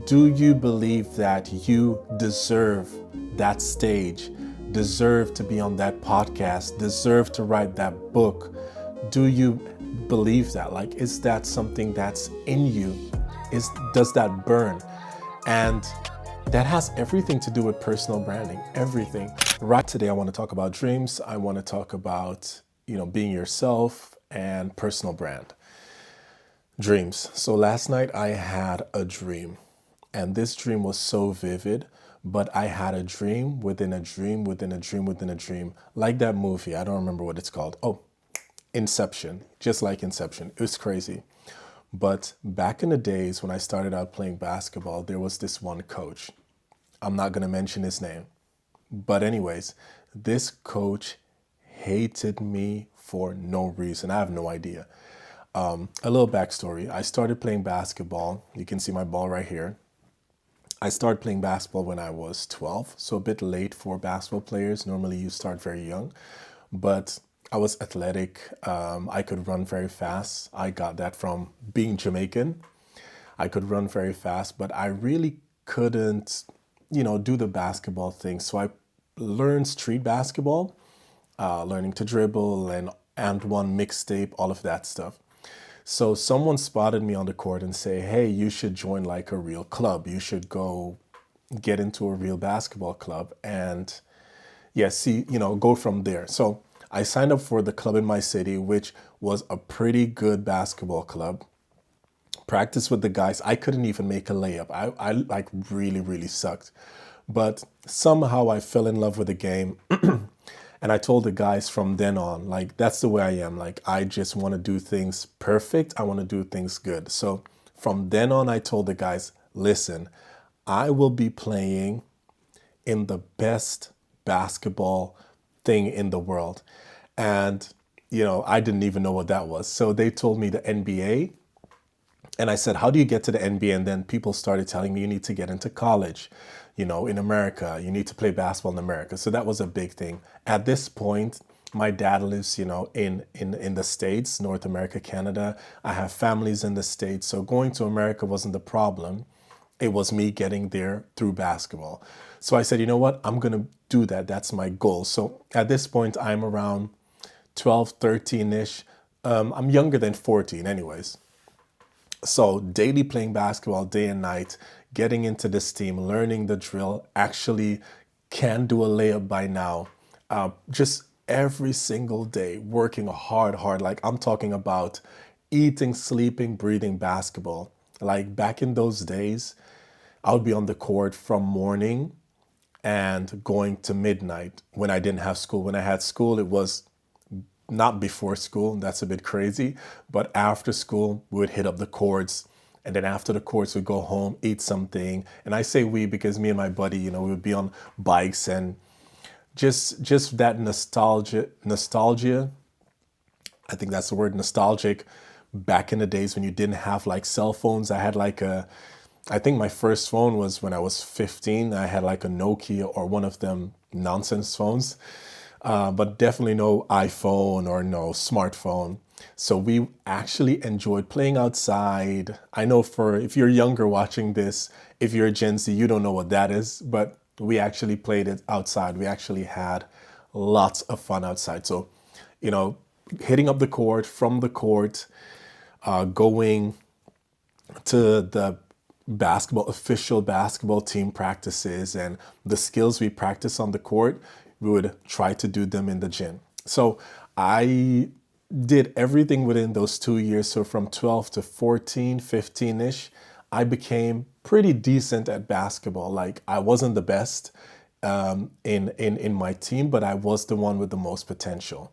Do you believe that you deserve that stage, deserve to be on that podcast, deserve to write that book? Do you believe that? Like, is that something that's in you? Does that burn? And that has everything to do with personal branding, everything. Right today, I want to talk about dreams. I want to talk about, being yourself and personal brand. Dreams. So last night I had a dream, and this dream was so vivid, but I had a dream within a dream within a dream within a dream. Like that movie, I don't remember what it's called. Oh, Inception. Just like Inception. It was crazy. But back in the days when I started out playing basketball, there was this one coach. I'm not going to mention his name. But, anyways, this coach hated me for no reason. I have no idea. A little backstory. I started playing basketball. You can see my ball right here. I started playing basketball when I was 12, so a bit late for basketball players. Normally, you start very young, but I was athletic. I could run very fast. I got that from being Jamaican. I could run very fast, but I really couldn't, do the basketball thing. So I learned street basketball, learning to dribble and one mixtape, all of that stuff. So someone spotted me on the court and say, "Hey, you should join like a real club. You should go get into a real basketball club and yeah, see, go from there." So I signed up for the club in my city, which was a pretty good basketball club. Practice with the guys. I couldn't even make a layup. I like really, really sucked. But somehow I fell in love with the game. And I told the guys from then on, like, that's the way I am. Like, I just want to do things perfect. I want to do things good. So from then on, I told the guys, listen, I will be playing in the best basketball thing in the world. And, I didn't even know what that was. So they told me the NBA. And I said, how do you get to the NBA? And then people started telling me you need to get into college, in America. You need to play basketball in America. So that was a big thing. At this point, my dad lives, in the States, North America, Canada. I have families in the States. So going to America wasn't the problem. It was me getting there through basketball. So I said, you know what? I'm going to do that. That's my goal. So at this point, I'm around 12, 13-ish. I'm younger than 14 anyways. So daily playing basketball day and night, getting into this team, learning the drill, actually can do a layup by now. Just every single day, working hard, hard. Like I'm talking about eating, sleeping, breathing basketball. Like back in those days, I would be on the court from morning and going to midnight when I didn't have school. When I had school, it was not before school, that's a bit crazy, but after school, we would hit up the courts. And then after the courts, we'd go home, eat something. And I say we because me and my buddy, we would be on bikes and just that nostalgia. I think that's the word, nostalgic. Back in the days when you didn't have like cell phones, I think my first phone was when I was 15. I had like a Nokia or one of them nonsense phones. But definitely no iPhone or no smartphone. So we actually enjoyed playing outside. I know if you're younger watching this, if you're a Gen Z, you don't know what that is, but we actually played it outside. We actually had lots of fun outside. So, you know, hitting up the court, from the court, going to the official basketball team practices and the skills we practice on the court, we would try to do them in the gym. So I did everything within those 2 years. So from 12 to 14, 15-ish, I became pretty decent at basketball. Like I wasn't the best in my team, but I was the one with the most potential.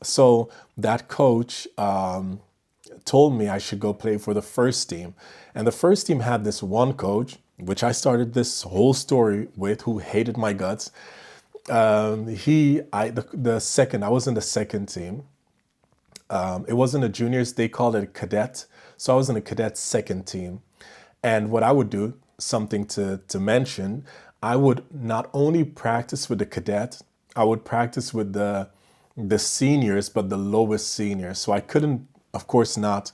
So that coach told me I should go play for the first team. And the first team had this one coach, which I started this whole story with, who hated my guts. The second, I was in the second team. It wasn't a juniors, they called it a cadet. So I was in a cadet second team. And what I would do, something to mention, I would not only practice with the cadet, I would practice with the seniors, but the lowest seniors. So I couldn't, of course, not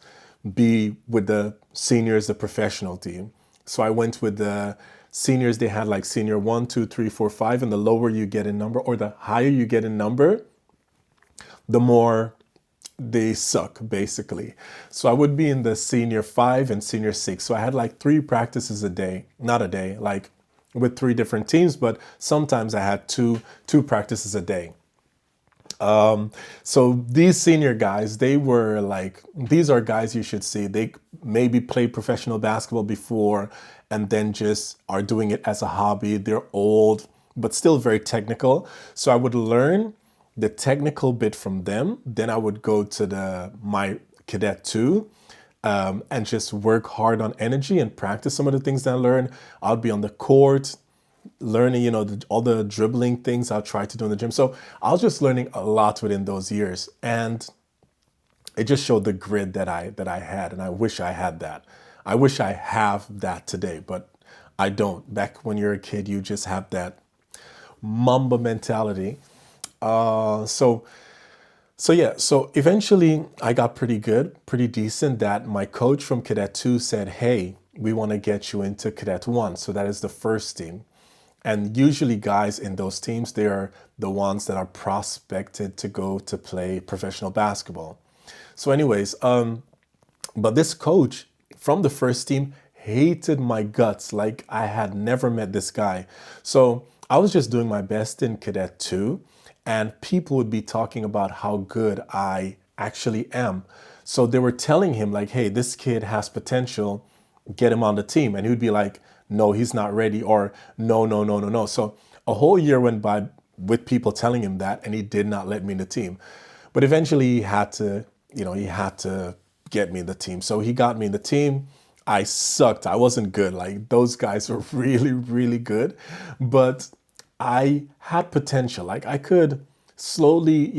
be with the seniors, the professional team. So I went with the seniors. They had like senior 1, 2, 3, 4, 5, and the lower you get in number or the higher you get in number, the more they suck basically. So I would be in the senior 5 and senior 6. So I had like 3 practices a day, not a day, like with 3 different teams, but sometimes I had two practices a day. So these senior guys, they were like, these are guys you should see. They maybe played professional basketball before and then just are doing it as a hobby. They're old, but still very technical. So I would learn the technical bit from them. Then I would go to my cadet 2 and just work hard on energy and practice some of the things that I learned. I'll be on the court learning, all the dribbling things I'll try to do in the gym. So I was just learning a lot within those years, and it just showed the grit that I had, and I wish I had that. I wish I have that today, but I don't. Back when you're a kid, you just have that Mamba mentality. So yeah, so eventually I got pretty good, pretty decent. That my coach from Cadet 2 said, "Hey, we want to get you into Cadet 1." So that is the first team. And usually guys in those teams, they are the ones that are prospected to go to play professional basketball. So anyways, but this coach from the first team hated my guts like I had never met this guy. So I was just doing my best in Cadet 2, and people would be talking about how good I actually am. So they were telling him like, hey, this kid has potential, get him on the team. And he would be like, no, he's not ready, or no, no, no, no, no. So a whole year went by with people telling him that, and he did not let me in the team. But eventually he had to get me in the team. So he got me in the team. I sucked. I wasn't good. Like those guys were really, really good. But I had potential. Like I could slowly,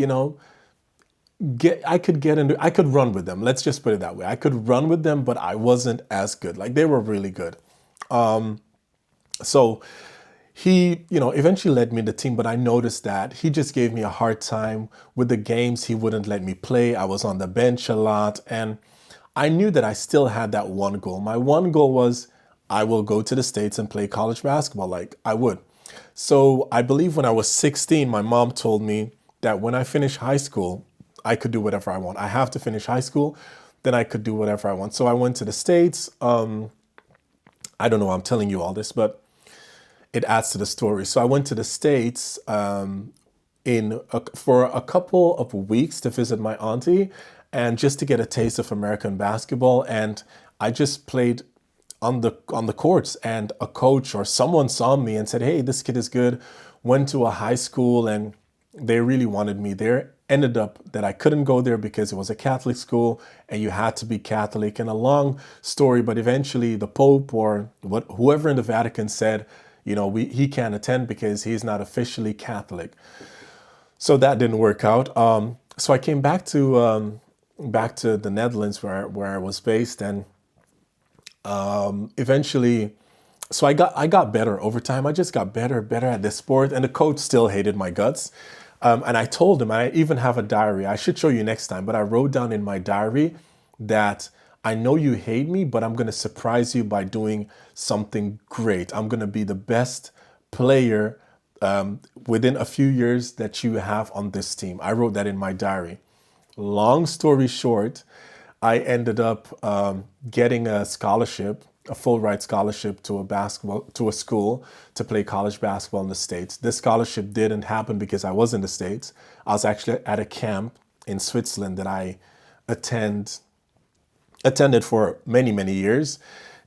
I could run with them. Let's just put it that way. I could run with them, but I wasn't as good. Like they were really good. So he, eventually led me to the team, but I noticed that he just gave me a hard time with the games. He wouldn't let me play. I was on the bench a lot. And I knew that I still had that one goal. My one goal was I will go to the States and play college basketball. Like I would. So I believe when I was 16, my mom told me that when I finish high school, I could do whatever I want. I have to finish high school, then I could do whatever I want. So I went to the States. I don't know why I'm telling you all this, but it adds to the story. So I went to the States for a couple of weeks to visit my auntie and just to get a taste of American basketball. And I just played on the courts, and a coach or someone saw me and said, hey, this kid is good. Went to a high school and they really wanted me there. Ended up that I couldn't go there because it was a Catholic school and you had to be Catholic, and a long story, but eventually the Pope or whoever in the Vatican said, he can't attend because he's not officially Catholic. So that didn't work out. So I came back to the Netherlands where I was based, and eventually, so I got better over time. I just got better at this sport, and the coach still hated my guts. And I told him, I even have a diary. I should show you next time, but I wrote down in my diary that I know you hate me, but I'm going to surprise you by doing something great. I'm going to be the best player within a few years that you have on this team. I wrote that in my diary. Long story short, I ended up getting a scholarship, a full ride scholarship to a school to play college basketball in the States. This scholarship didn't happen because I was in the States. I was actually at a camp in Switzerland that I attended for many, many years.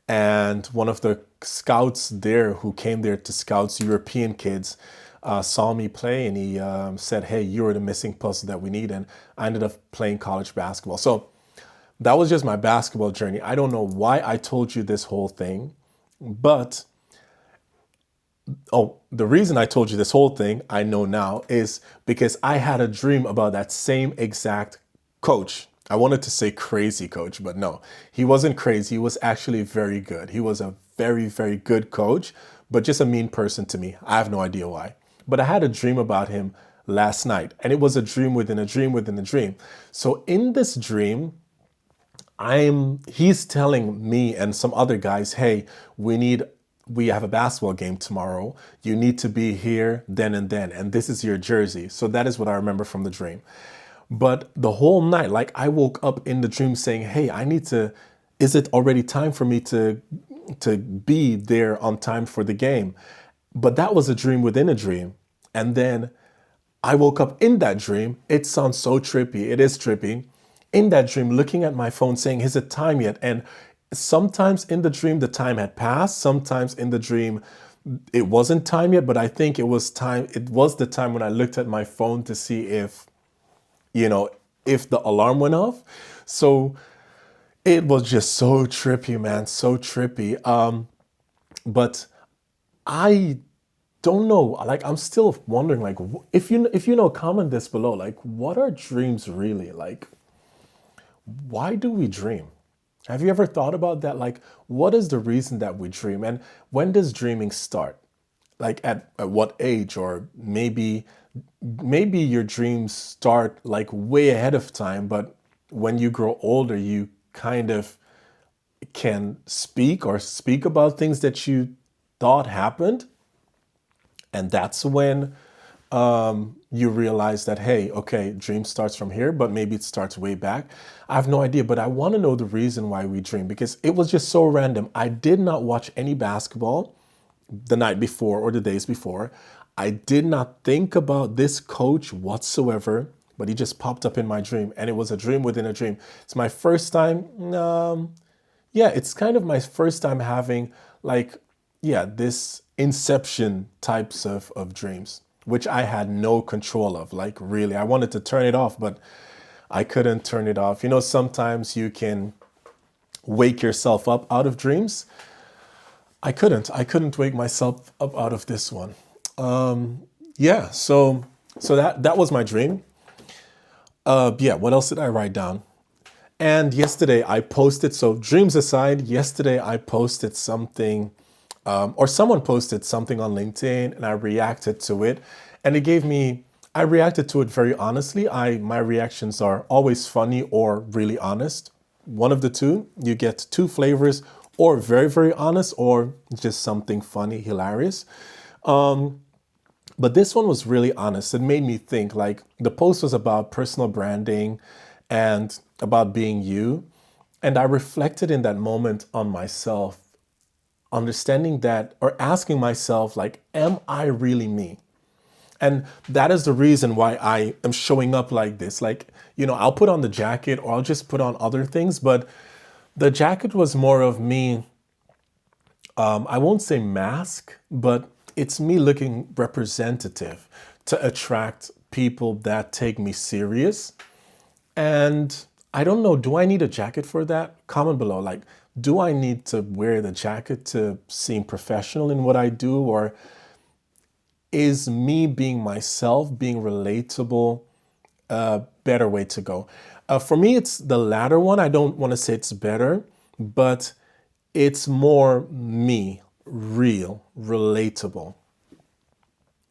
And one of the scouts there who came there to scout European kids saw me play, and he said, hey, you're the missing puzzle that we need. And I ended up playing college basketball. So that was just my basketball journey. I don't know why I told you this whole thing, but the reason I told you this whole thing, I know now, is because I had a dream about that same exact coach. I wanted to say crazy coach, but no, he wasn't crazy. He was actually very good. He was a very, very good coach, but just a mean person to me. I have no idea why. But I had a dream about him last night, and it was a dream within a dream within a dream. So in this dream, he's telling me and some other guys, hey, we have a basketball game tomorrow. You need to be here then and then, and this is your jersey. So that is what I remember from the dream. But the whole night, like I woke up in the dream saying, hey, is it already time for me to be there on time for the game? But that was a dream within a dream. And then I woke up in that dream. It sounds so trippy. It is trippy. In that dream, looking at my phone saying, is it time yet? And sometimes in the dream, the time had passed. Sometimes in the dream, it wasn't time yet, but I think it was time. It was the time when I looked at my phone to see you know, if the alarm went off. So it was just so trippy, man, so trippy. But I don't know. Like, I'm still wondering, like, if you know, comment this below. Like, what are dreams really? Like, why do we dream? Have you ever thought about that? Like, what is the reason that we dream? And when does dreaming start? Like at what age? Or maybe your dreams start like way ahead of time, but when you grow older, you kind of can speak about things that you thought happened. And that's when you realize that, hey, okay, dream starts from here, but maybe it starts way back. I have no idea, but I want to know the reason why we dream because it was just so random. I did not watch any basketball the night before or the days before. I did not think about this coach whatsoever, but he just popped up in my dream, and it was a dream within a dream. It's my first time. Yeah, it's kind of my first time having like, yeah, this inception types of dreams, which I had no control of. Like, really, I wanted to turn it off, but I couldn't turn it off. You know, sometimes you can wake yourself up out of dreams. I couldn't wake myself up out of this one. Yeah, so that was my dream. Yeah, what else did I write down? And yesterday I posted, so dreams aside, yesterday I posted something, or someone posted something on LinkedIn and I reacted to it. And I reacted to it very honestly. My reactions are always funny or really honest. One of the two, you get two flavors, or very, very honest, or just something funny, hilarious. But this one was really honest. It made me think. Like, the post was about personal branding and about being you. And I reflected in that moment on myself, understanding that, or asking myself, like, am I really me? And that is the reason why I am showing up like this. Like, I'll put on the jacket or I'll just put on other things. But the jacket was more of me. I won't say mask, but it's me looking representative to attract people that take me serious. And I don't know, do I need a jacket for that? Comment below. Like, do I need to wear the jacket to seem professional in what I do? Or is me being myself, being relatable, a better way to go? For me, it's the latter one. I don't want to say it's better, but it's more me, real, relatable.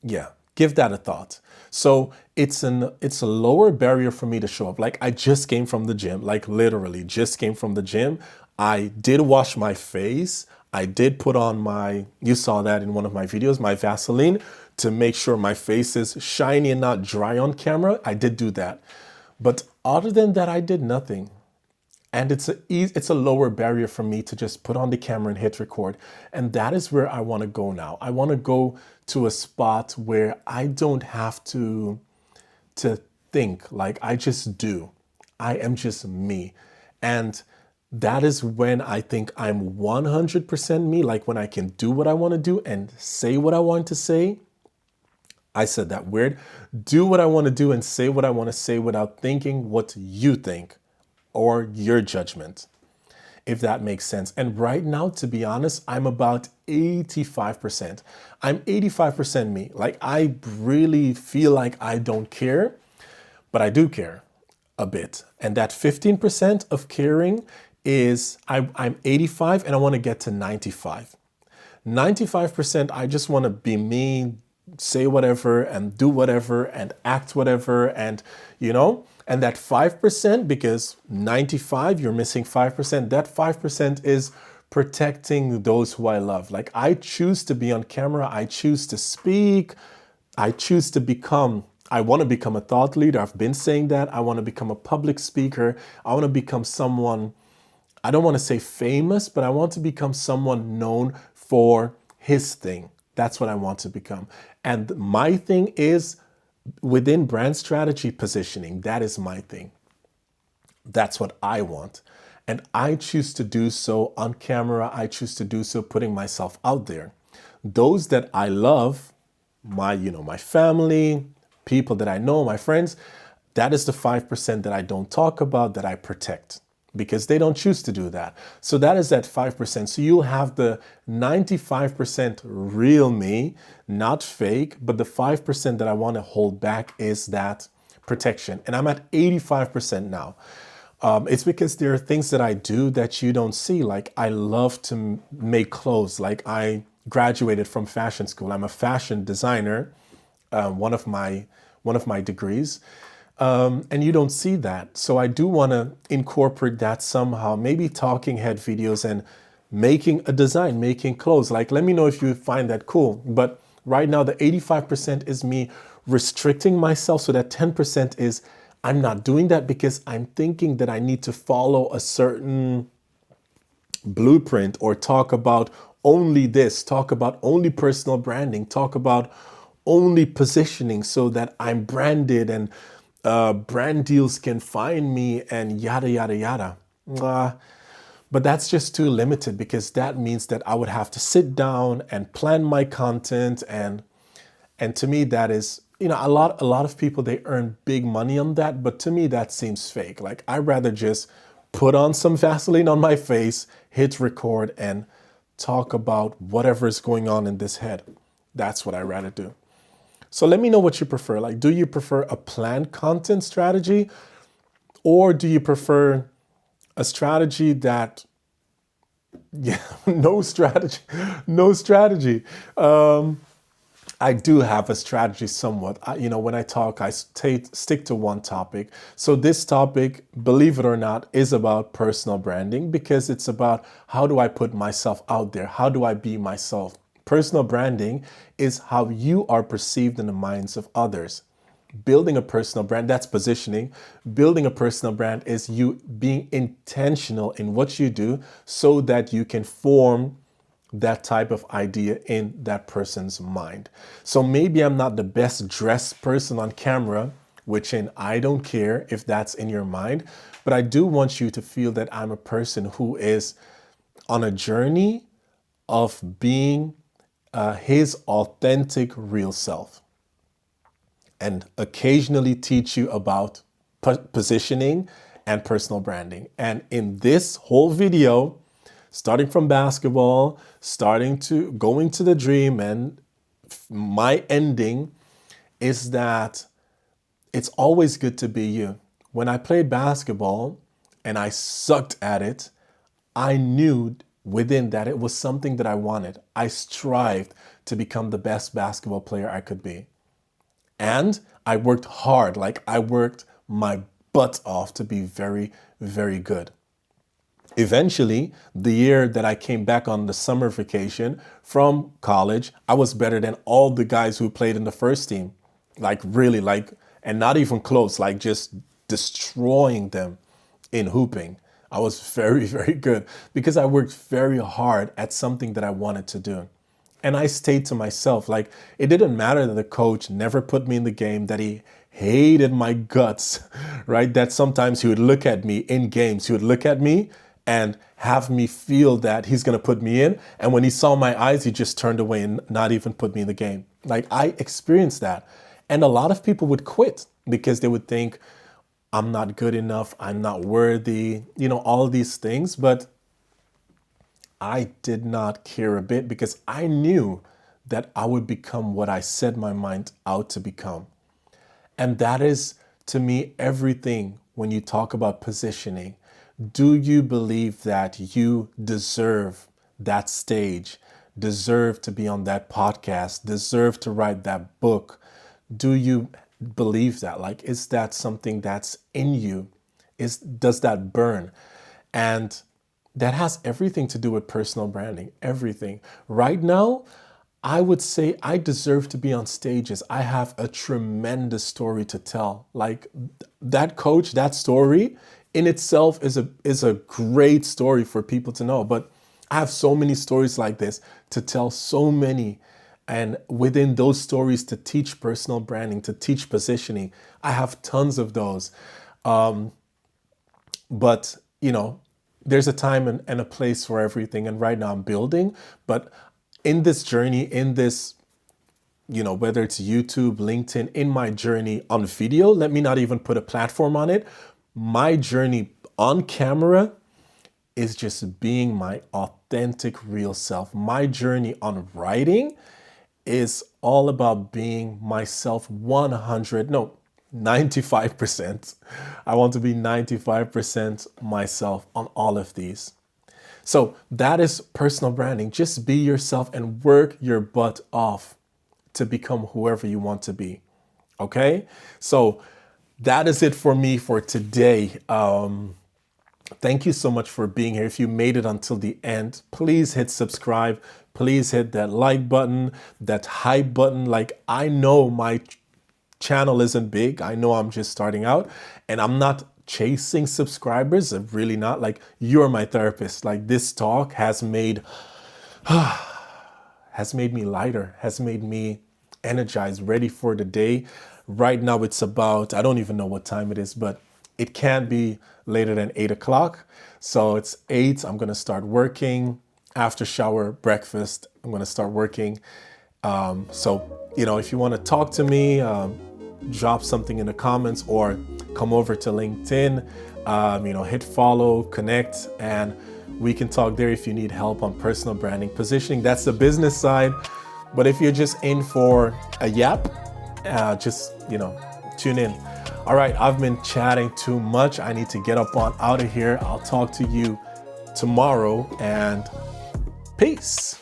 Yeah, give that a thought. So it's a lower barrier for me to show up. Like, I just came from the gym, like literally just came from the gym. I did wash my face. I did put on you saw that in one of my videos, my Vaseline, to make sure my face is shiny and not dry on camera. I did do that. But other than that, I did nothing. And it's a lower barrier for me to just put on the camera and hit record. And that is where I want to go now. I want to go to a spot where I don't have to think. Like, I just do. I am just me. And that is when I think I'm 100% me. Like, when I can do what I want to do and say what I want to say. I said that weird. Do what I want to do and say what I want to say without thinking what you think or your judgment, if that makes sense. And right now, to be honest, I'm about 85%. I'm 85% me. Like, I really feel like I don't care, but I do care a bit. And that 15% of caring is I'm 85 and I want to get to 95. 95%, I just want to be me, say whatever and do whatever and act whatever. And, And that 5%, because 95, you're missing 5%, that 5% is protecting those who I love. Like I choose to be on camera, I choose to speak, I choose to become, I want to become a thought leader. I've been saying that. I want to become a public speaker. I want to become someone, I don't want to say famous, but I want to become someone known for his thing. That's what I want to become. And my thing is within brand strategy positioning. That is my thing. That's what I want. And I choose to do so on camera. I choose to do so putting myself out there. Those that I love, my family, people that I know, my friends, that is the 5% that I don't talk about, that I protect because they don't choose to do that. So that is that 5%. So you'll have the 95% real me, not fake, but the 5% that I want to hold back is that protection. And I'm at 85% now. It's because there are things that I do that you don't see. Like I love to make clothes. Like I graduated from fashion school. I'm a fashion designer, one of my degrees. And you don't see that. So I do want to incorporate that somehow, maybe talking head videos and making a design, making clothes. Like, let me know if you find that cool. But right now, the 85% is me restricting myself. So that 10% is I'm not doing that because I'm thinking that I need to follow a certain blueprint or talk about only this, talk about only personal branding, talk about only positioning so that I'm branded and brand deals can find me and yada, yada, yada. But that's just too limited because that means that I would have to sit down and plan my content and to me that is, a lot of people they earn big money on that, but to me that seems fake. Like I'd rather just put on some Vaseline on my face, hit record and talk about whatever is going on in this head. That's what I'd rather do. So let me know what you prefer. Like, do you prefer a planned content strategy or do you prefer a strategy that, yeah, no strategy, no strategy. I do have a strategy somewhat. When I talk, I stick to one topic. So this topic, believe it or not, is about personal branding because it's about how do I put myself out there? How do I be myself? Personal branding is how you are perceived in the minds of others. Building a personal brand, that's positioning. Building a personal brand is you being intentional in what you do so that you can form that type of idea in that person's mind. So maybe I'm not the best dressed person on camera, which I don't care if that's in your mind, but I do want you to feel that I'm a person who is on a journey of being his authentic real self and occasionally teach you about positioning and personal branding. And in this whole video, starting from basketball, starting to going to the dream, and my ending is that it's always good to be you. When I played basketball and I sucked at it, I knew within that it was something that I wanted. I strived to become the best basketball player I could be. And I worked hard, like I worked my butt off to be very, very good. Eventually, the year that I came back on the summer vacation from college, I was better than all the guys who played in the first team. Like really, and not even close, like just destroying them in hooping. I was very, very good because I worked very hard at something that I wanted to do. And I stayed to myself. Like it didn't matter that the coach never put me in the game, that he hated my guts, right? That sometimes he would look at me in games, he would look at me and have me feel that he's going to put me in. And when he saw my eyes, he just turned away and not even put me in the game. Like I experienced that. And a lot of people would quit because they would think, I'm not good enough, I'm not worthy, all these things. But I did not care a bit because I knew that I would become what I set my mind out to become. And that is, to me, everything when you talk about positioning. Do you believe that you deserve that stage, deserve to be on that podcast, deserve to write that book? Do you believe that? Like, is that something that's in you? Does that burn? And that has everything to do with personal branding, everything. Right now, I would say I deserve to be on stages. I have a tremendous story to tell. Like that coach, that story in itself is a great story for people to know. But I have so many stories like this to tell, so many. And within those stories to teach personal branding, to teach positioning. I have tons of those. But, there's a time and a place for everything. And right now I'm building. But in this journey, in this, whether it's YouTube, LinkedIn, in my journey on video, let me not even put a platform on it. My journey on camera is just being my authentic, real self. My journey on writing is all about being myself 95%. I want to be 95% myself on all of these. So that is personal branding. Just be yourself and work your butt off to become whoever you want to be. Okay? So that is it for me for today. Thank you so much for being here. If you made it until the end, please hit subscribe. Please hit that like button, that hype button. Like, I know my channel isn't big. I know I'm just starting out and I'm not chasing subscribers. I'm really not. Like, you're my therapist. Like, this talk has made me lighter, has made me energized, ready for the day. Right now it's about, I don't even know what time it is, but it can't be later than 8 o'clock. So it's 8. I'm going to start working after shower, breakfast. I'm going to start working. So, if you want to talk to me, drop something in the comments or come over to LinkedIn, hit follow, connect, and we can talk there if you need help on personal branding, positioning. That's the business side. But if you're just in for a yap, just, tune in. All right, I've been chatting too much. I need to get up on out of here. I'll talk to you tomorrow, and peace.